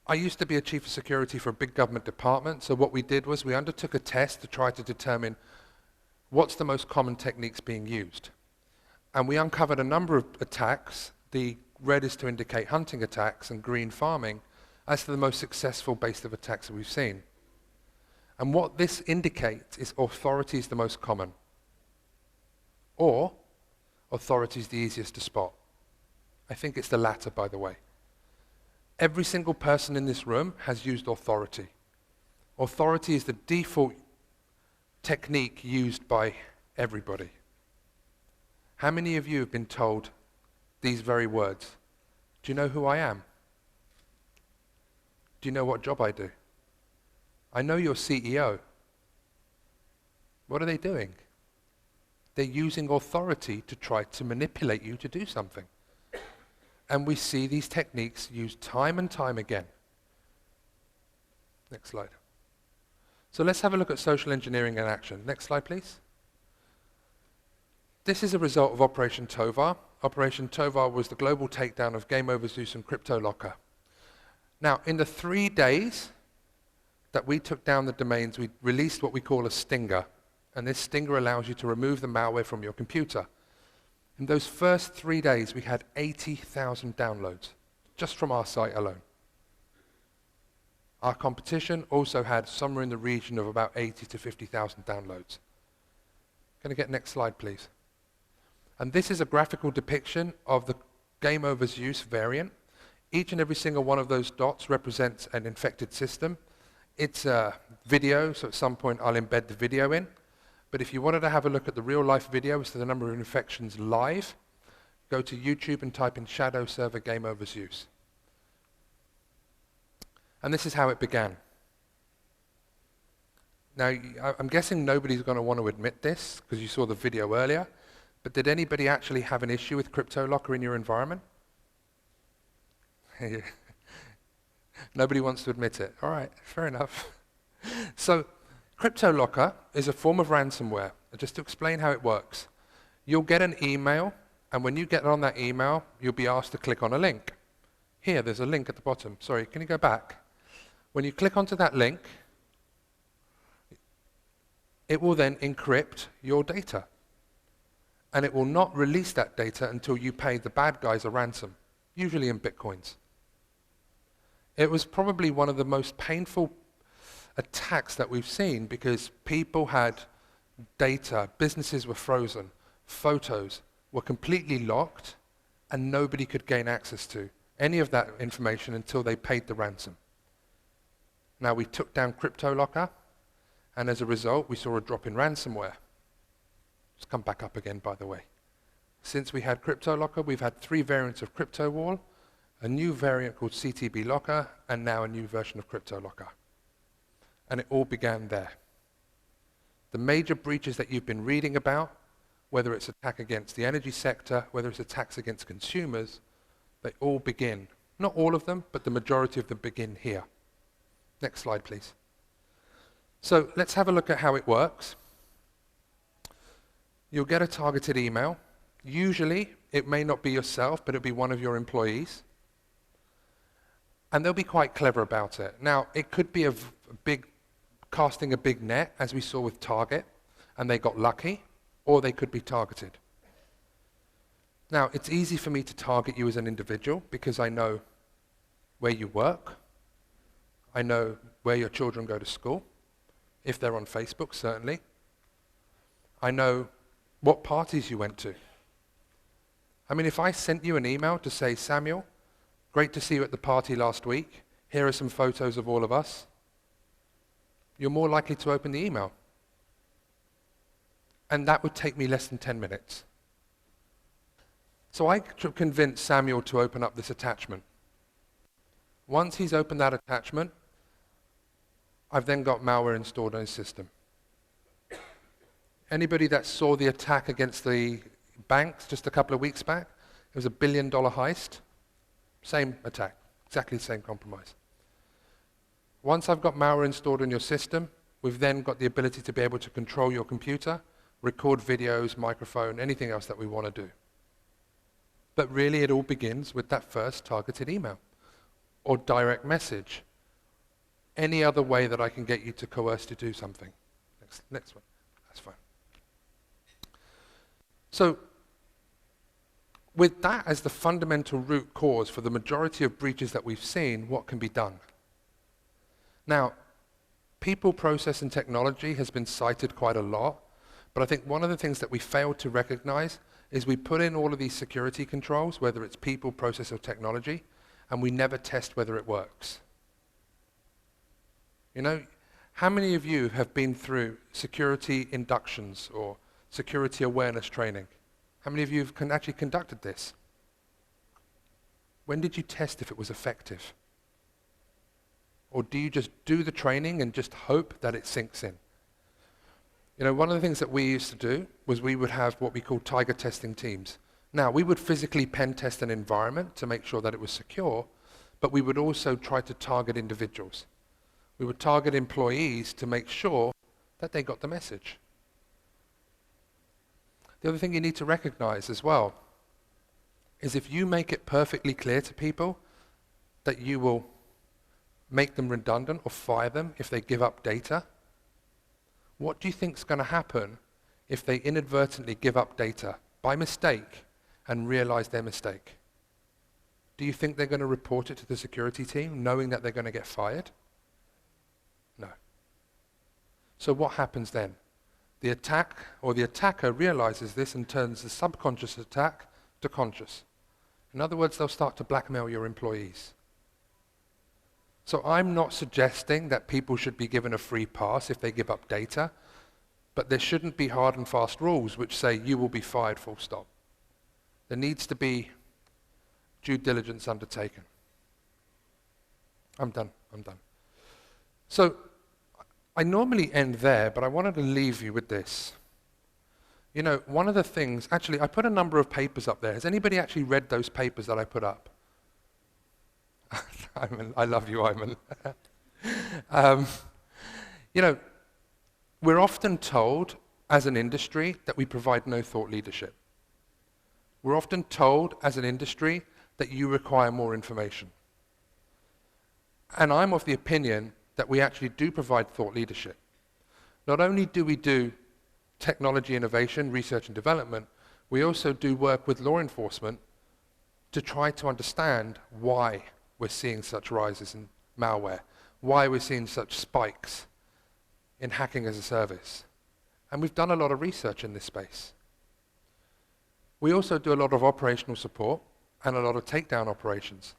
I used to be a chief of security for a big government department, so what we did was we undertook a test to try to determine what's the most common techniques being used. And we uncovered a number of attacks. The red is to indicate hunting attacks and green farming as to the most successful base of attacks that we've seen. And what this indicates is authority is the most common, or authority is the easiest to spot. I think it's the latter, by the way. Every single person in this room has used authority. Authority is the default technique used by everybody. How many of you have been told these very words? Do you know who I am? Do you know what job I do? I know you're CEO. What are they doing? They're using authority to try to manipulate you to do something. And we see these techniques used time and time again. Next slide. So let's have a look at social engineering in action. Next slide, please. This is a result of Operation Tovar. Operation Tovar was the global takedown of Game Over Zeus and Cryptolocker. Now, in the 3 days that we took down the domains, we released what we call a stinger. And this stinger allows you to remove the malware from your computer. In those first 3 days, we had 80,000 downloads, just from our site alone. Our competition also had somewhere in the region of about 80 to 50,000 downloads. Can I get next slide, please? And this is a graphical depiction of the Game Over Zeus variant. Each and every single one of those dots represents an infected system. It's a video, so at some point I'll embed the video in. But if you wanted to have a look at the real-life video as to the number of infections live, go to YouTube and type in Shadow Server Game Over Zeus. And this is how it began. Now, I'm guessing nobody's going to want to admit this, because you saw the video earlier, but did anybody actually have an issue with Cryptolocker in your environment? Nobody wants to admit it. All right, fair enough. So, Cryptolocker is a form of ransomware. Just to explain how it works, you'll get an email, and when you get on that email, you'll be asked to click on a link. Here, there's a link at the bottom. Sorry, can you go back? When you click onto that link, it will then encrypt your data. And it will not release that data until you pay the bad guys a ransom, usually in bitcoins. It was probably one of the most painful attacks that we've seen because people had data, businesses were frozen, photos were completely locked, and nobody could gain access to any of that information until they paid the ransom. Now, we took down Cryptolocker, and as a result, we saw a drop in ransomware. It's come back up again, by the way. Since we had Cryptolocker, we've had 3 variants of CryptoWall, a new variant called CTB Locker, and now a new version of Cryptolocker. And it all began there. The major breaches that you've been reading about, whether it's attack against the energy sector, whether it's attacks against consumers, they all begin. Not all of them, but the majority of them begin here. Next slide, please. So let's have a look at how it works. You'll get a targeted email. Usually, it may not be yourself, but it'll be one of your employees. And they'll be quite clever about it. Now, it could be casting a big net, as we saw with Target, and they got lucky, or they could be targeted. Now, it's easy for me to target you as an individual because I know where you work. I know where your children go to school, if they're on Facebook, certainly. I know what parties you went to. I mean, if I sent you an email to say, Samuel, great to see you at the party last week. Here are some photos of all of us. You're more likely to open the email. And that would take me less than 10 minutes. So I convinced Samuel to open up this attachment. Once he's opened that attachment, I've then got malware installed on his system. Anybody that saw the attack against the banks just a couple of weeks back, it was a $1 billion heist. Same attack, exactly the same compromise. Once I've got malware installed on your system, we've then got the ability to be able to control your computer, record videos, microphone, anything else that we want to do. But really it all begins with that first targeted email. or direct message. Any other way that I can get you to coerce to do something. Next one. That's fine. So, with that as the fundamental root cause for the majority of breaches that we've seen, what can be done? Now, people, process, and technology has been cited quite a lot, but I think one of the things that we failed to recognize is we put in all of these security controls, whether it's people, process, or technology, and we never test whether it works. You know, how many of you have been through security inductions or security awareness training? How many of you have actually conducted this? When did you test if it was effective? Or do you just do the training and just hope that it sinks in? You know, one of the things that we used to do was we would have what we call tiger testing teams. Now, we would physically pen test an environment to make sure that it was secure, but we would also try to target individuals. We would target employees to make sure that they got the message. The other thing you need to recognize as well is if you make it perfectly clear to people that you will make them redundant or fire them if they give up data, what do you think is going to happen if they inadvertently give up data by mistake and realize their mistake? Do you think they're going to report it to the security team knowing that they're going to get fired? No. So what happens then? The attack or the attacker realizes this and turns the subconscious attack to conscious. In other words, they'll start to blackmail your employees. So I'm not suggesting that people should be given a free pass if they give up data, but there shouldn't be hard and fast rules which say you will be fired, full stop. There needs to be due diligence undertaken. I'm done. So I normally end there, but I wanted to leave you with this. You know, one of the things, actually I put a number of papers up there. Has anybody actually read those papers that I put up? I love you, Ayman. You know, we're often told as an industry that we provide no thought leadership. We're often told as an industry that you require more information. And I'm of the opinion that we actually do provide thought leadership. Not only do we do technology innovation, research and development, we also do work with law enforcement to try to understand why we're seeing such rises in malware, why we're seeing such spikes in hacking as a service. And we've done a lot of research in this space. We also do a lot of operational support and a lot of takedown operations.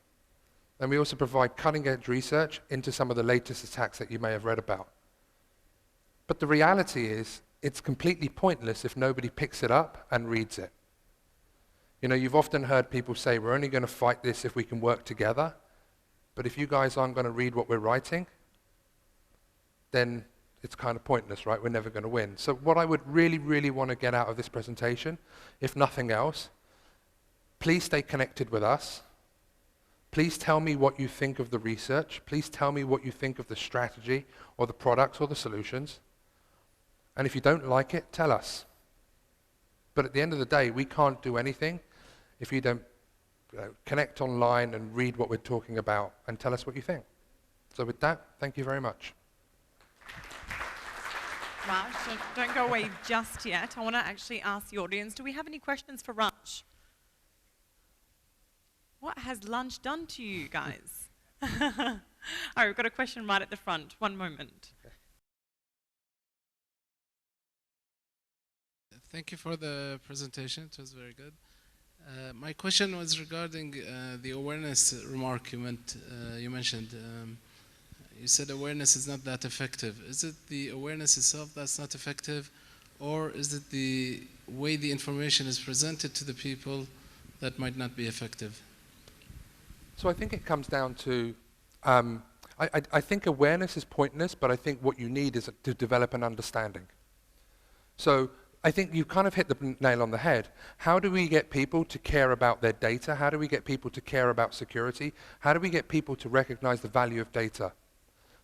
And we also provide cutting-edge research into some of the latest attacks that you may have read about. But the reality is, it's completely pointless if nobody picks it up and reads it. You know, you've often heard people say, we're only going to fight this if we can work together. But if you guys aren't going to read what we're writing, then it's kind of pointless, right? We're never going to win. So what I would really, really want to get out of this presentation, if nothing else, please stay connected with us. Please tell me what you think of the research. Please tell me what you think of the strategy or the products or the solutions. And if you don't like it, tell us. But at the end of the day, we can't do anything if you don't connect online and read what we're talking about and tell us what you think. So with that, thank you very much. Raj, so don't go away just yet. I want to actually ask the audience, do we have any questions for Raj? What has lunch done to you guys? All right, we've got a question right at the front. One moment. Okay. Thank you for the presentation. It was very good. My question was regarding the awareness remark you mentioned. You said awareness is not that effective. Is it the awareness itself that's not effective, or is it the way the information is presented to the people that might not be effective? So I think it comes down to, I think awareness is pointless, but I think what you need is to develop an understanding. So I think you kind of hit the nail on the head. How do we get people to care about their data? How do we get people to care about security? How do we get people to recognize the value of data?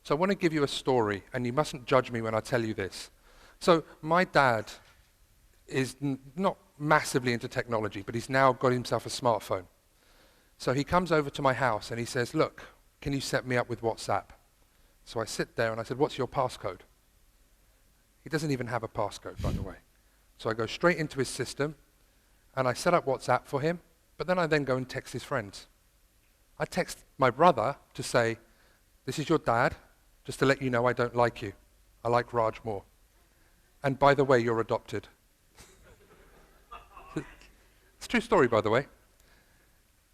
So I want to give you a story, and you mustn't judge me when I tell you this. So my dad is not massively into technology, but he's now got himself a smartphone. So he comes over to my house and he says, look, can you set me up with WhatsApp? So I sit there and I said, what's your passcode? He doesn't even have a passcode, by the way. So I go straight into his system and I set up WhatsApp for him, but then I go and text his friends. I text my brother to say, this is your dad, just to let you know I don't like you. I like Raj more. And by the way, you're adopted. It's a true story, by the way.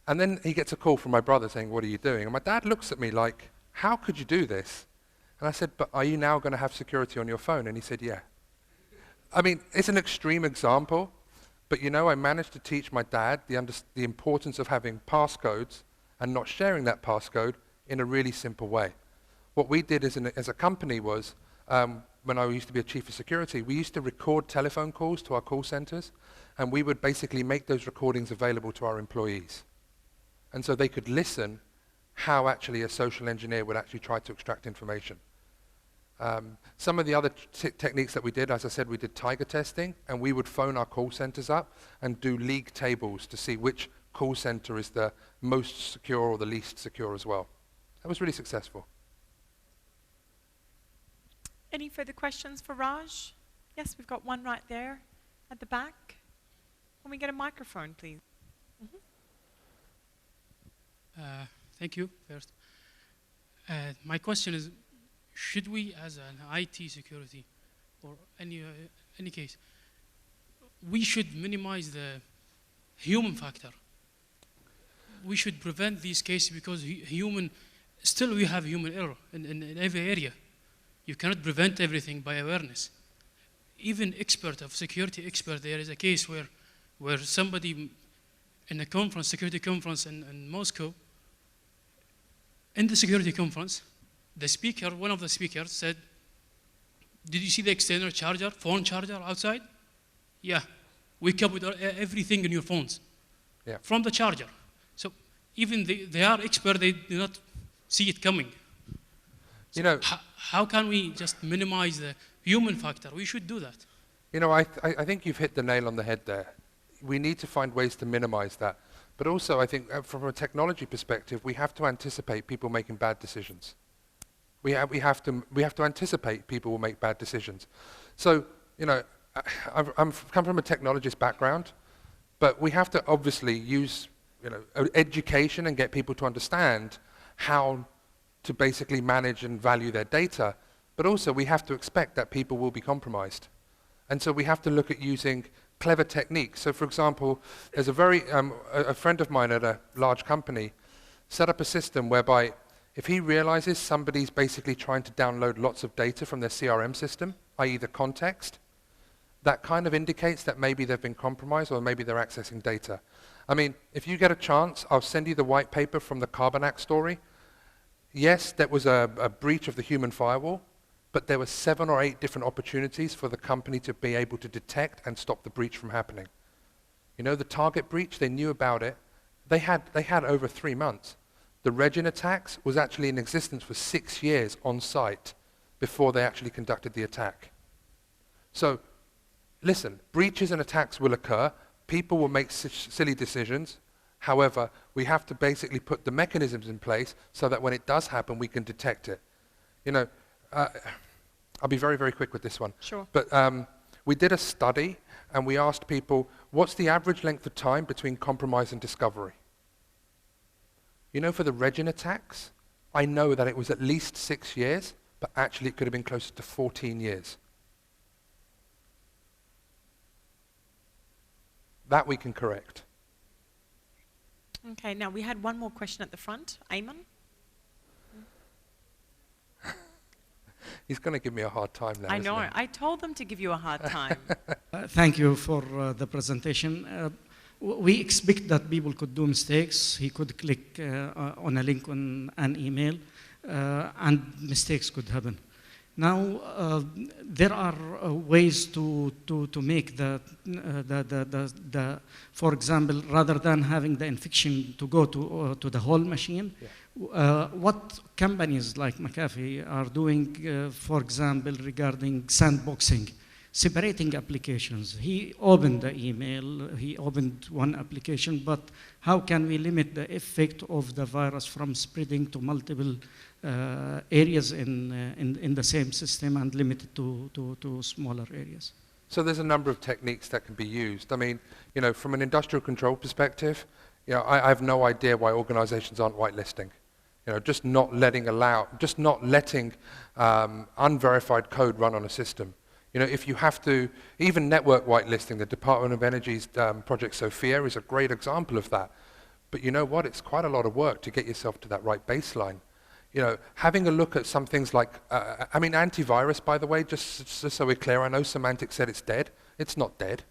And then he gets a call from my brother saying, what are you doing? And my dad looks at me like, how could you do this? And I said, but are you now going to have security on your phone? And he said, yeah. I mean, it's an extreme example, but you know, I managed to teach my dad the importance of having passcodes and not sharing that passcode in a really simple way. What we did as a company was, when I used to be a chief of security, we used to record telephone calls to our call centers, and we would basically make those recordings available to our employees. And so they could listen how actually a social engineer would actually try to extract information. Some of the other techniques that we did, as I said, we did tiger testing, and we would phone our call centers up and do league tables to see which call center is the most secure or the least secure as well. That was really successful. Any further questions for Raj? Yes, we've got one right there at the back. Can we get a microphone, please? Thank you, first. My question is, should we, as an IT security, or any case, we should minimize the human factor? We should prevent these cases because still we have human error in every area. You cannot prevent everything by awareness. Even security expert, there is a case where somebody in a conference, security conference in Moscow, in the security conference, one of the speakers said, did you see the external charger, phone charger outside? Yeah, we covered everything in your phones, yeah, from the charger. So even they are expert, they do not see it coming. So you know, how can we just minimize the human factor? We should do that. You know, I think you've hit the nail on the head there. We need to find ways to minimize that. But also, I think from a technology perspective, we have to anticipate people making bad decisions. We have to anticipate people will make bad decisions. So, you know, I've come from a technologist background, but we have to obviously use, you know, education and get people to understand how to basically manage and value their data. But also, we have to expect that people will be compromised. And so we have to look at using clever techniques. So for example, there's a friend of mine at a large company set up a system whereby if he realizes somebody's basically trying to download lots of data from their CRM system, i.e. the context, that kind of indicates that maybe they've been compromised or maybe they're accessing data. I mean, if you get a chance, I'll send you the white paper from the Carbonac story. Yes, that was a breach of the human firewall, but there were 7 or 8 different opportunities for the company to be able to detect and stop the breach from happening. You know, the target breach, they knew about it. They had over 3 months. The Regin attacks was actually in existence for 6 years on site before they actually conducted the attack. So, listen, breaches and attacks will occur. People will make silly decisions. However, we have to basically put the mechanisms in place so that when it does happen, we can detect it. You know, I'll be very, very quick with this one. Sure. But we did a study, and we asked people, what's the average length of time between compromise and discovery? You know, for the Regin attacks, I know that it was at least 6 years, but actually it could have been closer to 14 years. That we can correct. Okay, now we had one more question at the front. Ayman? He's going to give me a hard time now. I know. Isn't I told them to give you a hard time. Thank you for the presentation. We expect that people could do mistakes. He could click on a link on an email, and mistakes could happen. Now, there are ways to make for example, rather than having the infection to go to the whole machine, yeah. What companies like McAfee are doing, for example, regarding sandboxing, separating applications. He opened the email, he opened one application, but how can we limit the effect of the virus from spreading to multiple areas in the same system and limit it to smaller areas? So there's a number of techniques that can be used. I mean, from an industrial control perspective, I have no idea why organizations aren't whitelisting. Just not letting unverified code run on a system. If you have to, even network whitelisting, the Department of Energy's Project Sophia is a great example of that. But you know what? It's quite a lot of work to get yourself to that right baseline. Having a look at some things like, antivirus, by the way, just so we're clear, I know Symantec said it's dead. It's not dead,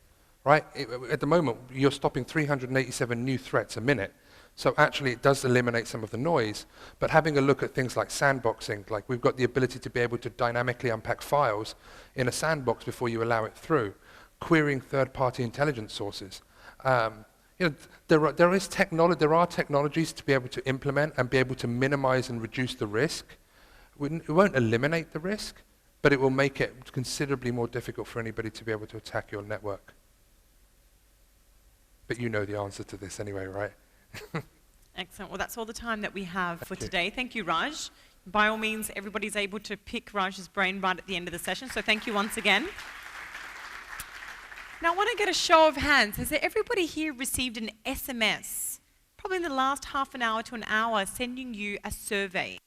right? At the moment, you're stopping 387 new threats a minute. So actually, it does eliminate some of the noise. But having a look at things like sandboxing, like we've got the ability to be able to dynamically unpack files in a sandbox before you allow it through, querying third-party intelligence sources. There are technologies to be able to implement and be able to minimize and reduce the risk. It won't eliminate the risk, but it will make it considerably more difficult for anybody to be able to attack your network. But you know the answer to this anyway, right? Excellent. Well, that's all the time that we have for today. Thank you, Raj. By all means, everybody's able to pick Raj's brain right at the end of the session, so thank you once again. Now, I want to get a show of hands. Has everybody here received an SMS, probably in the last half an hour to an hour, sending you a survey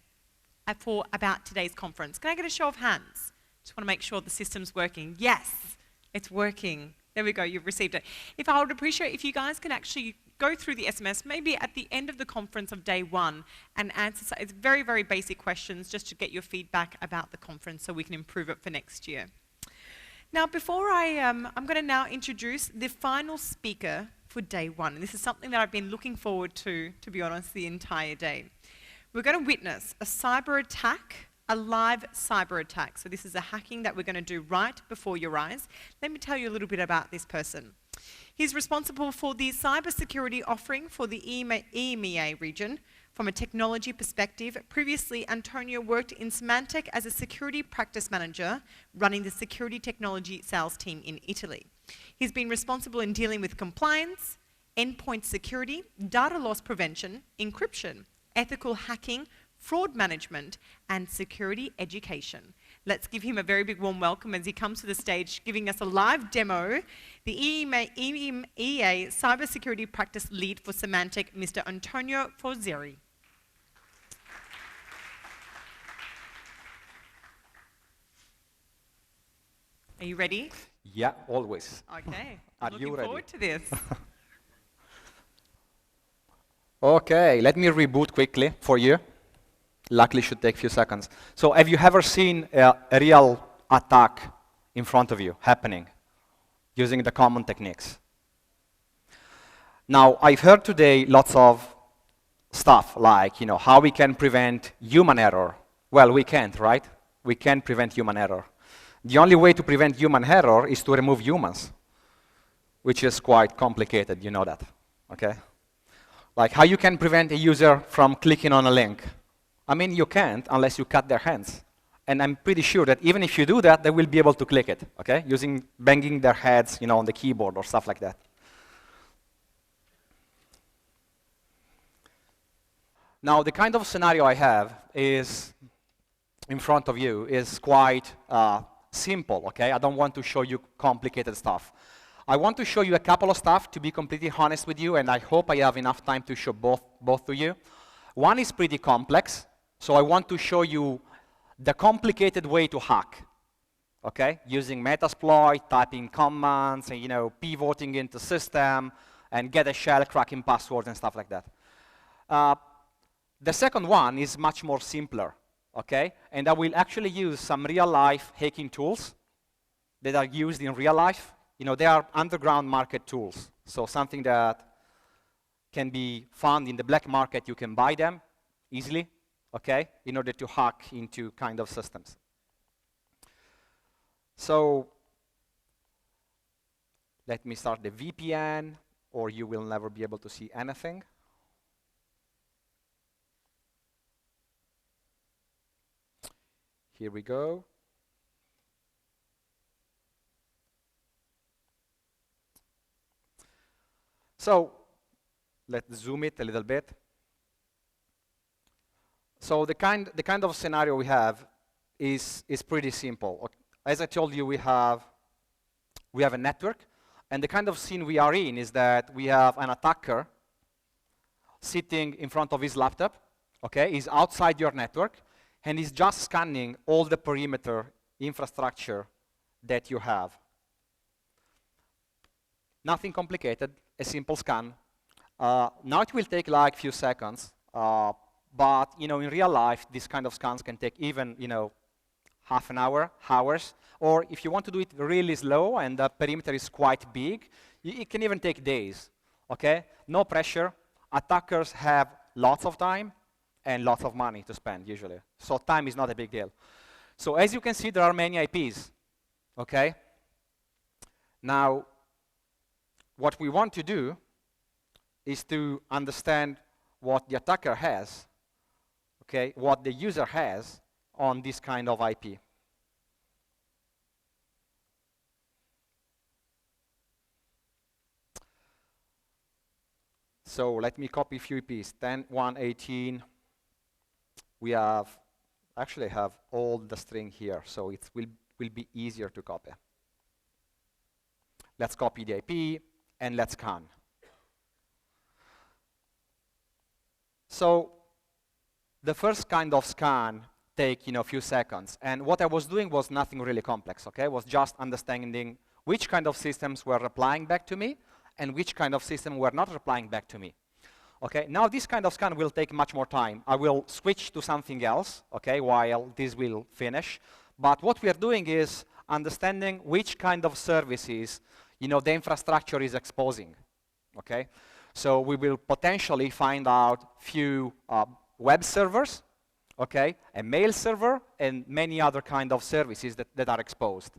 about today's conference? Can I get a show of hands? Just want to make sure the system's working. Yes, it's working. There we go, you've received it. I would appreciate if you guys can actually go through the SMS, maybe at the end of the conference of day one, and answer. It's very, very basic questions just to get your feedback about the conference so we can improve it for next year. Now, before I'm going to now introduce the final speaker for day one. And this is something that I've been looking forward to be honest, the entire day. We're going to witness a cyber attack, a live cyber attack. So this is a hacking that we're going to do right before your eyes. Let me tell you a little bit about this person. He's responsible for the cybersecurity offering for the EMEA region. From a technology perspective, previously Antonio worked in Symantec as a security practice manager, running the security technology sales team in Italy. He's been responsible in dealing with compliance, endpoint security, data loss prevention, encryption, ethical hacking, fraud management, and security education. Let's give him a very big warm welcome as he comes to the stage, giving us a live demo, the EMEA Cybersecurity Practice Lead for Symantec, Mr. Antonio Forzieri. Are you ready? Yeah, always. Okay. Are Looking you ready? forward to this. Okay, let me reboot quickly for you. Luckily, should take a few seconds. So have you ever seen a real attack in front of you happening using the common techniques? Now, I've heard today lots of stuff like, how we can prevent human error. Well, we can't, right? We can't prevent human error. The only way to prevent human error is to remove humans, which is quite complicated, you know that, okay? Like how you can prevent a user from clicking on a link. I mean, you can't unless you cut their hands. And I'm pretty sure that even if you do that, they will be able to click it, okay? Banging their heads, on the keyboard or stuff like that. Now, the kind of scenario I have is in front of you is quite simple, okay? I don't want to show you complicated stuff. I want to show you a couple of stuff, to be completely honest with you, and I hope I have enough time to show both to you. One is pretty complex, so I want to show you the complicated way to hack, okay? Using Metasploit, typing commands, and, pivoting into system, and get a shell, cracking passwords, and stuff like that. The second one is much more simpler, okay? And I will actually use some real-life hacking tools that are used in real life. They are underground market tools, so something that can be found in the black market. You can buy them easily, okay, in order to hack into kind of systems. So let me start the VPN, or you will never be able to see anything. Here we go. So let's zoom it a little bit. So the kind of scenario we have is pretty simple. As I told you, we have a network, and the kind of scene we are in is that we have an attacker sitting in front of his laptop, okay? He's outside your network, and he's just scanning all the perimeter infrastructure that you have. Nothing complicated, a simple scan. Now it will take like a few seconds, but in real life, this kind of scans can take even half an hour, hours, or if you want to do it really slow and the perimeter is quite big, it can even take days. Okay? No pressure. Attackers have lots of time and lots of money to spend usually. So time is not a big deal. So as you can see, there are many IPs. Okay? Now, what we want to do is to understand what the attacker has, okay, what the user has on this kind of IP. So let me copy a few IPs. 10, 1, 18. We actually have all the string here, so it will be easier to copy. Let's copy the IP and let's scan. So the first kind of scan take a few seconds, and what I was doing was nothing really complex. Okay, it was just understanding which kind of systems were replying back to me and which kind of system were not replying back to me. Okay, now this kind of scan will take much more time. I will switch to something else, okay, while this will finish. But what we are doing is understanding which kind of services the infrastructure is exposing. Okay, so we will potentially find out few web servers, okay, a mail server, and many other kind of services that are exposed.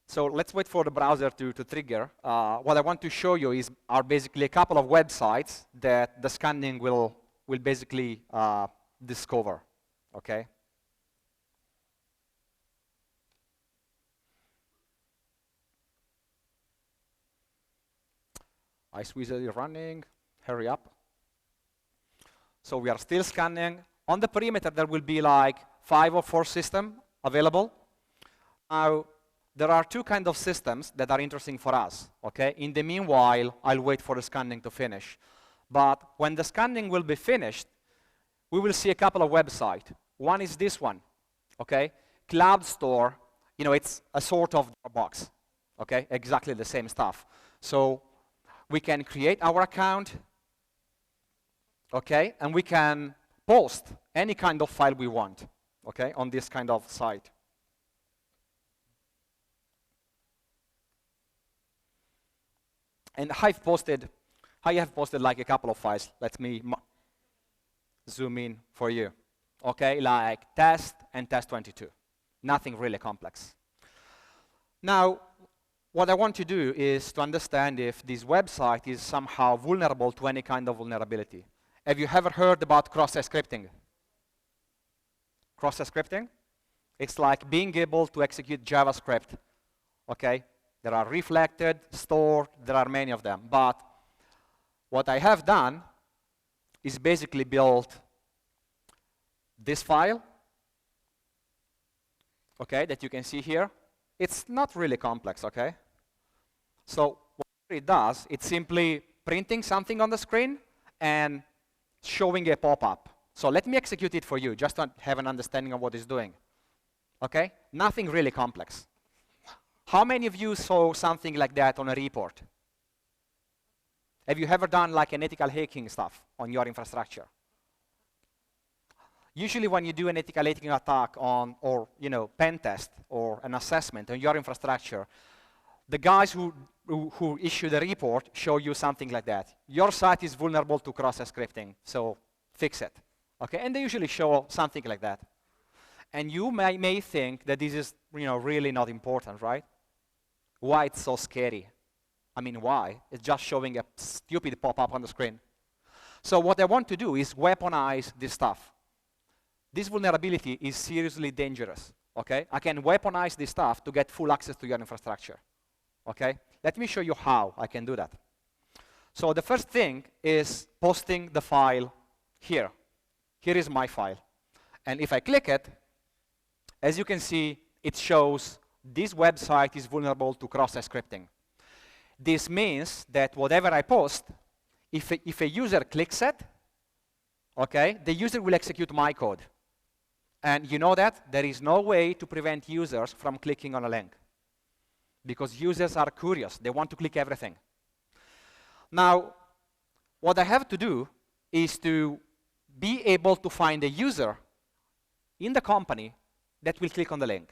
So let's wait for the browser to trigger. What I want to show you are basically a couple of websites that the scanning will basically discover, okay? iSwizzer is running, hurry up. So we are still scanning. On the perimeter, there will be like 5 or 4 systems available. Now, there are 2 kinds of systems that are interesting for us, okay? In the meanwhile, I'll wait for the scanning to finish. But when the scanning will be finished, we will see a couple of websites. One is this one, okay? Cloud Store, it's a sort of box, okay? Exactly the same stuff. So we can create our account, okay? And we can post any kind of file we want, okay, on this kind of site. And I have posted like a couple of files. Let me zoom in for you. Okay, like test and test22. Nothing really complex. Now, what I want to do is to understand if this website is somehow vulnerable to any kind of vulnerability. Have you ever heard about cross-site scripting? Cross-site scripting? It's like being able to execute JavaScript, okay? There are reflected, stored, there are many of them. But what I have done is basically built this file, okay, that you can see here. It's not really complex, okay? So what it does, it's simply printing something on the screen and showing a pop-up. So let me execute it for you, just to have an understanding of what it's doing. Okay? Nothing really complex. How many of you saw something like that on a report? Have you ever done like an ethical hacking stuff on your infrastructure? Usually when you do an ethical hacking attack on, or pen test or an assessment on your infrastructure, the guys who issue the report show you something like that. Your site is vulnerable to cross-site scripting, so fix it. Okay, and they usually show something like that. And you may think that this is really not important, right? Why it's so scary? I mean, why? It's just showing a stupid pop-up on the screen. So what I want to do is weaponize this stuff. This vulnerability is seriously dangerous, Okay? I can weaponize this stuff to get full access to your infrastructure. Okay? Let me show you how I can do that. So the first thing is posting the file here. Here is my file. And if I click it, as you can see, it shows this website is vulnerable to cross-site scripting. This means that whatever I post, if a user clicks it, okay, the user will execute my code. And you know that there is no way to prevent users from clicking on a link, because users are curious. They want to click everything. Now, what I have to do is to be able to find a user in the company that will click on the link.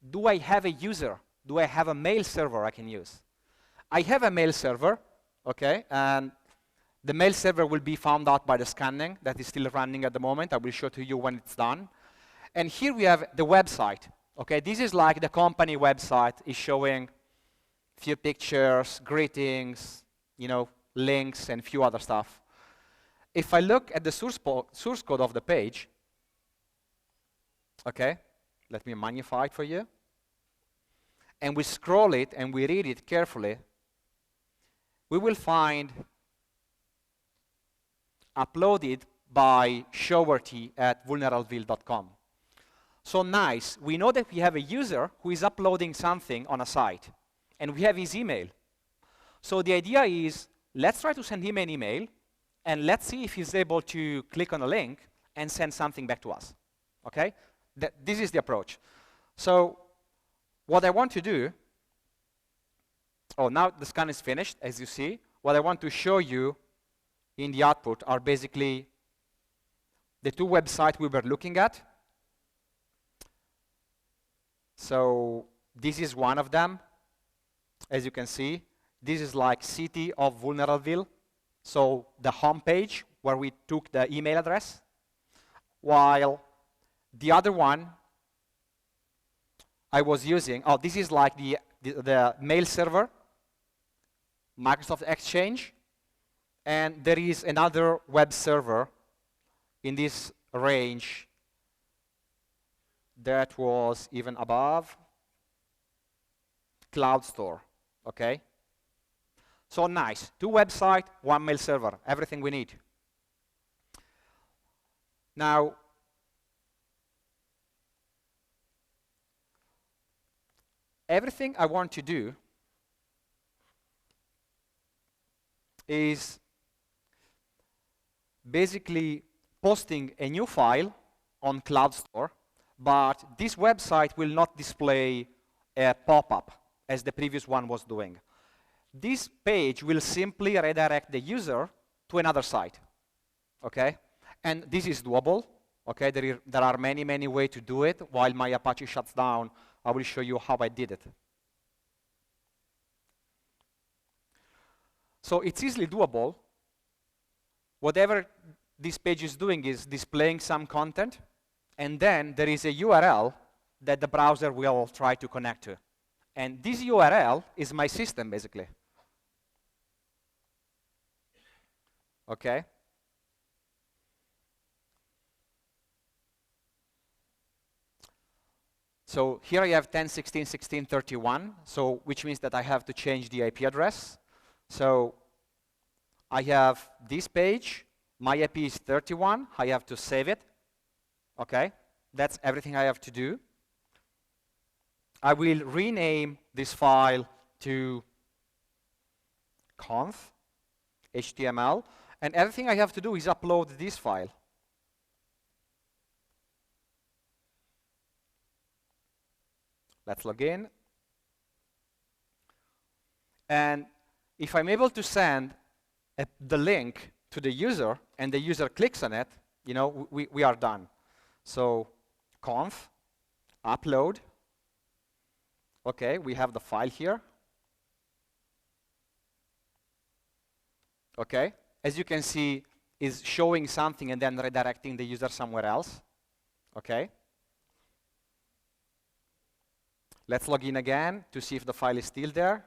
Do I have a user? Do I have a mail server I can use? I have a mail server, okay, and the mail server will be found out by the scanning that is still running at the moment. I will show to you when it's done. And here we have the website. Okay, this is like the company website. Is showing few pictures, greetings, you know, links, and few other stuff. If I look at the source code of the page, okay, let me magnify it for you. And we scroll it and we read it carefully, we will find uploaded by Showerty at vulneralville.com. So nice, we know that we have a user who is uploading something on a site, and we have his email. So the idea is, let's try to send him an email, and let's see if he's able to click on a link and send something back to us, okay? This is the approach. So what I want to do, oh, now the scan is finished, as you see. What I want to show you in the output are basically the two websites we were looking at. So this is one of them. As you can see, this is like city of Vulneralville. So the home page where we took the email address, while the other one I was using, oh, this is like the mail server, Microsoft Exchange, and there is another web server in this range that was even above, Cloud Store, okay? So nice, two websites, one mail server, everything we need. Now, everything I want to do is basically posting a new file on Cloud Store, but this website will not display a pop-up as the previous one was doing. This page will simply redirect the user to another site, okay? And this is doable, okay? There are many, many ways to do it. While my Apache shuts down, I will show you how I did it. So it's easily doable. Whatever this page is doing is displaying some content, and then there is a URL that the browser will try to connect to. And this URL is my system, basically. Okay? So here I have 10.16.16.31, so which means that I have to change the IP address. So I have this page, my IP is 31, I have to save it. Okay, that's everything I have to do. I will rename this file to conf HTML, and everything I have to do is upload this file. Let's log in. And if I'm able to send the link to the user and the user clicks on it, you know, we are done. So conf, upload. Okay, we have the file here. Okay, as you can see, is showing something and then redirecting the user somewhere else. Okay. Let's log in again to see if the file is still there.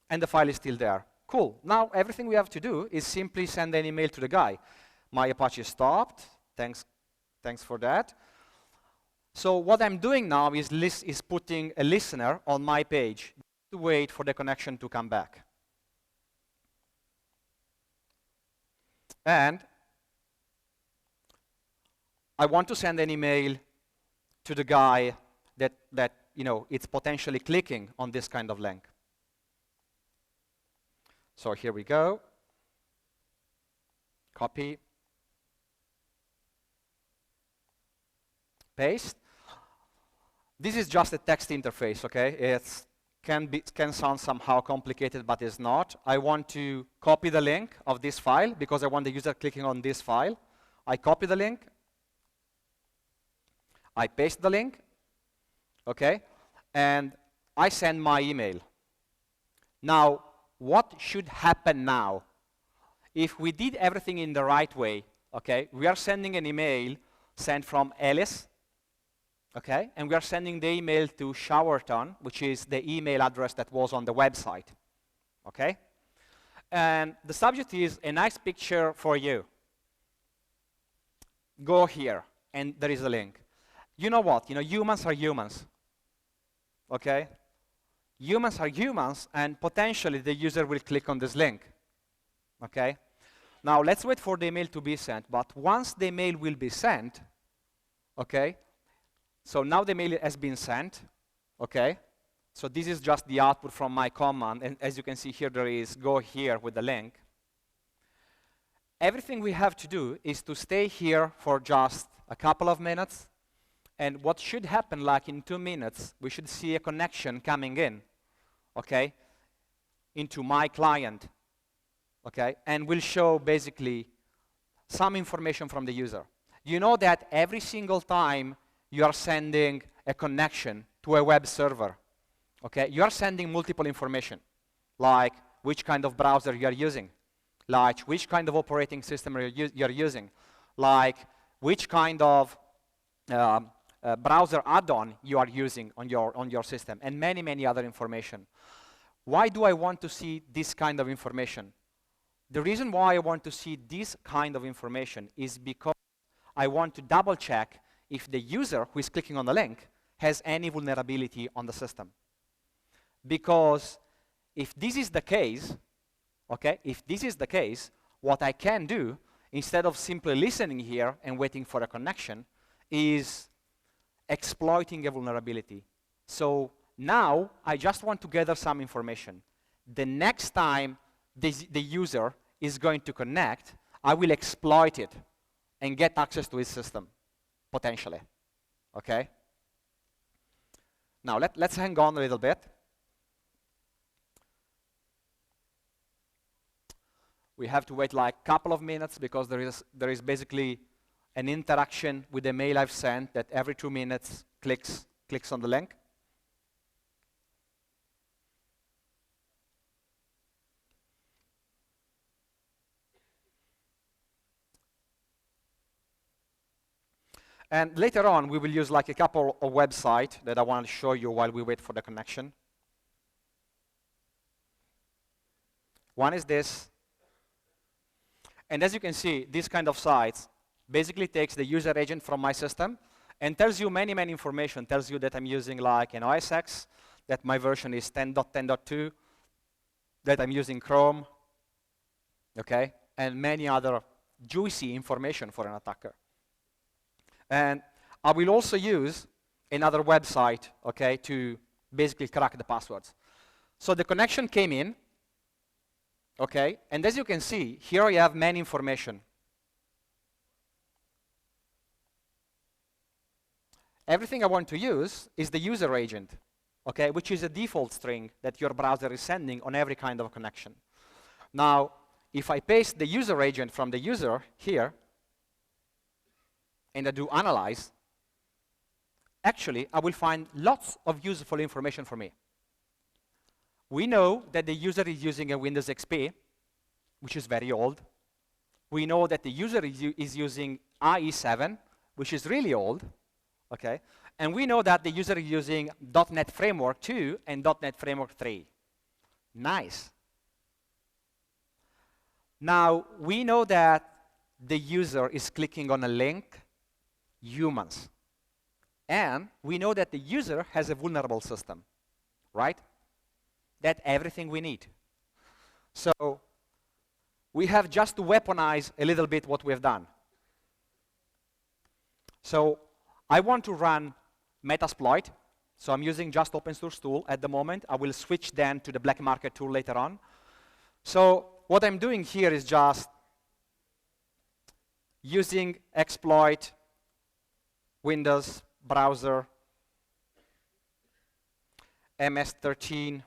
And the file is still there. Cool. Now everything we have to do is simply send an email to the guy. My Apache stopped. Thanks for that. So what I'm doing now is putting a listener on my page to wait for the connection to come back. And I want to send an email to the guy that it's potentially clicking on this kind of link. So here we go. Copy. Paste. This is just a text interface, okay? It can sound somehow complicated, but it's not. I want to copy the link of this file because I want the user clicking on this file. I copy the link. I paste the link, okay? And I send my email. Now, what should happen now? If we did everything in the right way, okay, we are sending an email sent from Alice, okay, and we are sending the email to Showerton, which is the email address that was on the website, okay? And the subject is a nice picture for you. Go here, and there is a link. You know what? Humans are humans, okay? Humans are humans, and potentially the user will click on this link, okay? Now, let's wait for the email to be sent, but once the email will be sent, okay, so now the mail has been sent, okay? So this is just the output from my command, and as you can see here, there is go here with the link. Everything we have to do is to stay here for just a couple of minutes, and what should happen, like in 2 minutes, we should see a connection coming in, okay, into my client, okay, and will show basically some information from the user. You know that every single time you are sending a connection to a web server, okay, you are sending multiple information, like which kind of browser you are using, like which kind of operating system you're using, like which kind of browser add-on you are using on your system, and many, many other information. Why do I want to see this kind of information? The reason why I want to see this kind of information is because I want to double check if the user who is clicking on the link has any vulnerability on the system. Because if this is the case, okay, if this is the case, what I can do, instead of simply listening here and waiting for a connection, is exploiting a vulnerability. So now I just want to gather some information. The next time the user is going to connect, I will exploit it and get access to his system, potentially, okay? Now let's hang on a little bit. We have to wait like a couple of minutes because there is basically an interaction with the mail I've sent that every 2 minutes clicks on the link. And later on, we will use like a couple of websites that I want to show you while we wait for the connection. One is this. And as you can see, this kind of sites basically takes the user agent from my system and tells you many, many information. Tells you that I'm using like an OS X, that my version is 10.10.2, that I'm using Chrome, okay, and many other juicy information for an attacker. And I will also use another website, okay, to basically crack the passwords. So the connection came in, okay, and as you can see, here I have many information. Everything I want to use is the user agent, okay, which is a default string that your browser is sending on every kind of connection. Now, if I paste the user agent from the user here, and I do analyze, actually, I will find lots of useful information for me. We know that the user is using a Windows XP, which is very old. We know that the user is using IE7, which is really old, okay? And we know that the user is using .NET Framework 2 and .NET Framework 3. Nice. Now, we know that the user is clicking on a link. Humans. And we know that the user has a vulnerable system, right? That's everything we need. So we have just to weaponize a little bit what we have done. So I want to run Metasploit. So I'm using just open source tool at the moment. I will switch then to the black market tool later on. So what I'm doing here is just using exploit, Windows, browser, MS-13,